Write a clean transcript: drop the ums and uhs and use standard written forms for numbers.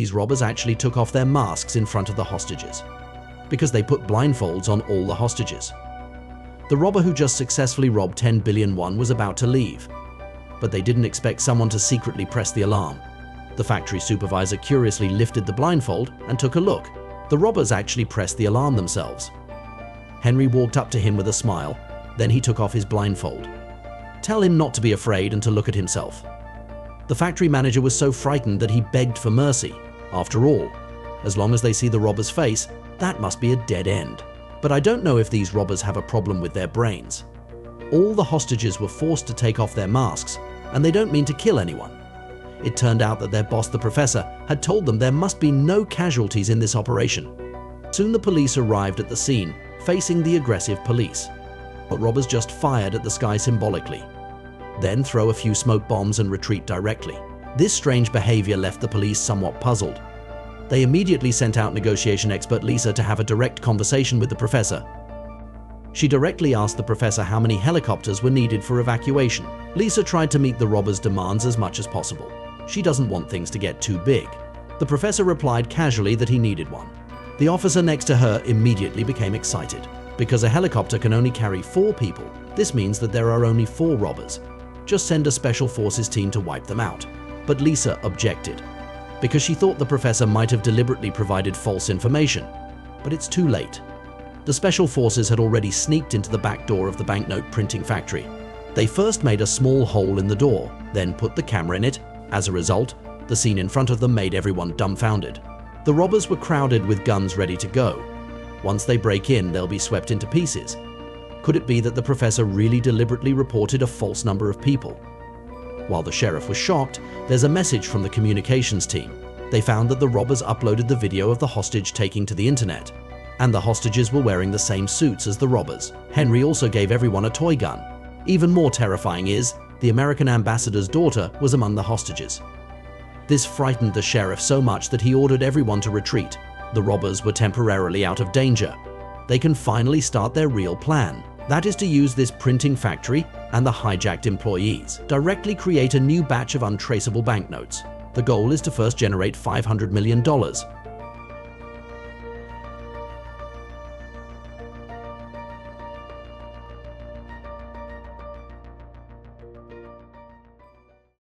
These robbers actually took off their masks in front of the hostages, because they put blindfolds on all the hostages. The robber who just successfully robbed 10 billion won was about to leave, but they didn't expect someone to secretly press the alarm. The factory supervisor curiously lifted the blindfold and took a look. The robbers actually pressed the alarm themselves. Henry walked up to him with a smile, then he took off his blindfold. Tell him not to be afraid and to look at himself. The factory manager was so frightened that he begged for mercy. After all, as long as they see the robber's face, that must be a dead end. But I don't know if these robbers have a problem with their brains. All the hostages were forced to take off their masks, and they don't mean to kill anyone. It turned out that their boss, the professor, had told them there must be no casualties in this operation. Soon the police arrived at the scene, facing the aggressive police. But robbers just fired at the sky symbolically, then throw a few smoke bombs and retreat directly. This strange behavior left the police somewhat puzzled. They immediately sent out negotiation expert Lisa to have a direct conversation with the professor. She directly asked the professor how many helicopters were needed for evacuation. Lisa tried to meet the robbers' demands as much as possible. She doesn't want things to get too big. The professor replied casually that he needed one. The officer next to her immediately became excited. Because a helicopter can only carry 4 people, this means that there are only 4 robbers. Just send a special forces team to wipe them out. But Lisa objected, because she thought the professor might have deliberately provided false information. But it's too late. The special forces had already sneaked into the back door of the banknote printing factory. They first made a small hole in the door, then put the camera in it. As a result, the scene in front of them made everyone dumbfounded. The robbers were crowded with guns ready to go. Once they break in, they'll be swept into pieces. Could it be that the professor really deliberately reported a false number of people? While the sheriff was shocked, there's a message from the communications team. They found that the robbers uploaded the video of the hostage taking to the internet, and the hostages were wearing the same suits as the robbers. Henry also gave everyone a toy gun. Even more terrifying is, the American ambassador's daughter was among the hostages. This frightened the sheriff so much that he ordered everyone to retreat. The robbers were temporarily out of danger. They can finally start their real plan. That is to use this printing factory and the hijacked employees. Directly create a new batch of untraceable banknotes. The goal is to first generate $500 million